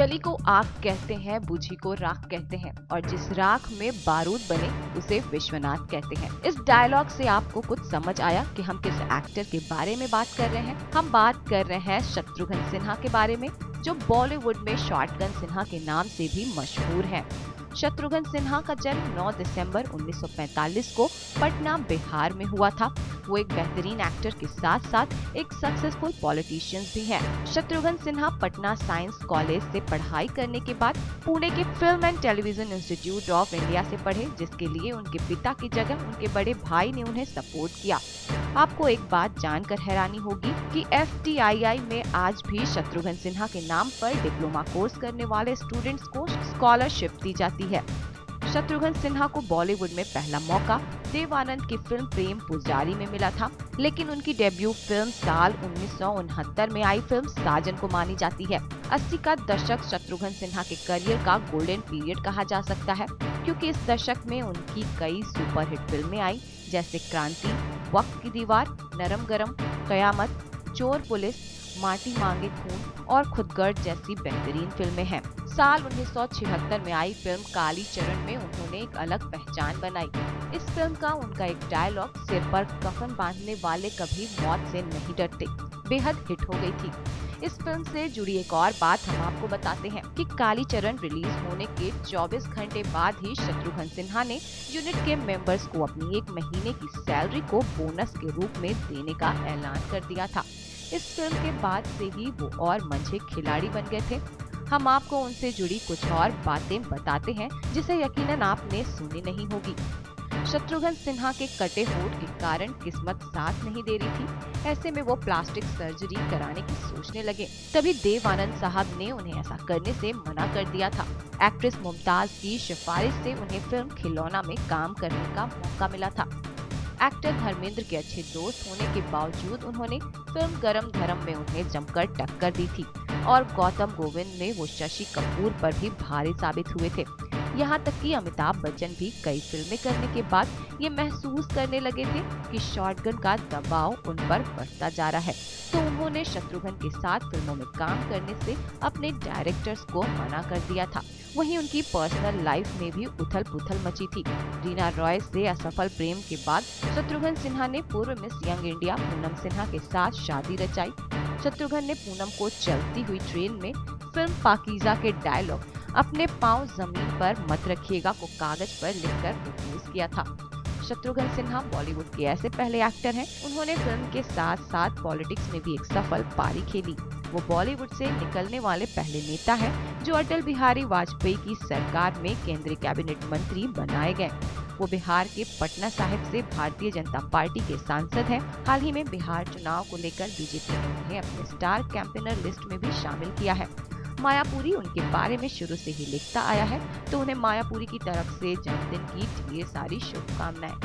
जली को आग कहते हैं, बुझी को राख कहते हैं और जिस राख में बारूद बने उसे विश्वनाथ कहते हैं। इस डायलॉग से आपको कुछ समझ आया कि हम किस एक्टर के बारे में बात कर रहे हैं। हम बात कर रहे हैं शत्रुघ्न सिन्हा के बारे में, जो बॉलीवुड में शॉटगन सिन्हा के नाम से भी मशहूर है। शत्रुघ्न सिन्हा का जन्म 9 दिसंबर 1945 को पटना, बिहार में हुआ था। वो एक बेहतरीन एक्टर के साथ साथ एक सक्सेसफुल पॉलिटिशियन भी हैं। शत्रुघ्न सिन्हा पटना साइंस कॉलेज से पढ़ाई करने के बाद पुणे के film and television institute of India से पढ़े, जिसके लिए उनके पिता की जगह उनके बड़े भाई ने उन्हें सपोर्ट किया। आपको एक बात जानकर हैरानी होगी कि FTII में आज भी शत्रुघ्न सिन्हा के नाम पर डिप्लोमा कोर्स करने वाले स्टूडेंट्स को स्कॉलरशिप दी जाती है। शत्रुघ्न सिन्हा को बॉलीवुड में पहला मौका देव आनंद की फिल्म प्रेम पुजारी में मिला था, लेकिन उनकी डेब्यू फिल्म साल 1969 में आई फिल्म साजन को मानी जाती है। 80 का दशक शत्रुघ्न सिन्हा के करियर का गोल्डन पीरियड कहा जा सकता है, क्योंकि इस दशक में उनकी कई सुपरहिट फिल्में आई, जैसे क्रांति, वक्त की दीवार, नरम गरम, कयामत, चोर पुलिस, माटी मांगे खून और खुदगर्द जैसी बेहतरीन फिल्में हैं। साल 1976 में आई फिल्म काली चरण में उन्होंने एक अलग पहचान बनाई। इस फिल्म का उनका एक डायलॉग, सिर पर कफन बांधने वाले कभी मौत से नहीं डरते, बेहद हिट हो गई थी। इस फिल्म से जुड़ी एक और बात हम आपको बताते हैं कि काली चरण रिलीज होने के 24 घंटे बाद ही शत्रुघ्न सिन्हा ने यूनिट के मेंबर्स को अपनी एक महीने की सैलरी को बोनस के रूप में देने का ऐलान कर दिया था। इस फिल्म के बाद से ही वो और मंझे खिलाड़ी बन गए थे। हम आपको उनसे जुड़ी कुछ और बातें बताते हैं जिसे यकीनन आपने सुनी नहीं होगी। शत्रुघ्न सिन्हा के कटे होठ के कारण किस्मत साथ नहीं दे रही थी। ऐसे में वो प्लास्टिक सर्जरी कराने की सोचने लगे। तभी देव आनंद साहब ने उन्हें ऐसा करने से मना कर दिया था। एक्ट्रेस मुमताज की सिफारिश से उन्हें फिल्म खिलौना में काम करने का मौका मिला था। एक्टर धर्मेंद्र के अच्छे दोस्त होने के बावजूद उन्होंने फिल्म गरम धर्म में उन्हें जमकर टक्कर दी थी और गौतम गोविंद में वो शशि कपूर पर भी भारी साबित हुए थे। यहाँ तक कि अमिताभ बच्चन भी कई फिल्में करने के बाद ये महसूस करने लगे थे कि शॉटगन का दबाव उन पर बढ़ता जा रहा है, तो उन्होंने शत्रुघ्न के साथ फिल्मों में काम करने से अपने डायरेक्टर्स को मना कर दिया था। वहीं उनकी पर्सनल लाइफ में भी उथल पुथल मची थी। रीना रॉय से असफल प्रेम के बाद शत्रुघ्न सिन्हा ने पूर्व miss young India Poonam Sinha के साथ शादी रचाई। शत्रुघ्न ने पूनम को चलती हुई ट्रेन में फिल्म पाकीज़ा के डायलॉग अपने पाँव जमीन पर मत रखिएगा को कागज पर लिखकर प्रपोज किया था। शत्रुघ्न सिन्हा बॉलीवुड के ऐसे पहले एक्टर हैं, उन्होंने फिल्म के साथ साथ पॉलिटिक्स में भी एक सफल पारी खेली। वो बॉलीवुड से निकलने वाले पहले नेता हैं जो अटल बिहारी वाजपेयी की सरकार में केंद्रीय कैबिनेट मंत्री बनाए गए। वो बिहार के पटना साहिब से भारतीय जनता पार्टी के सांसद हैं। हाल ही में बिहार चुनाव को लेकर बीजेपी ने उन्हें अपने स्टार कैंपेनर लिस्ट में भी शामिल किया है। मायापुरी उनके बारे में शुरू से ही लिखता आया है, तो उन्हें मायापुरी की तरफ से जन्मदिन की ढेर सारी शुभकामनाएं।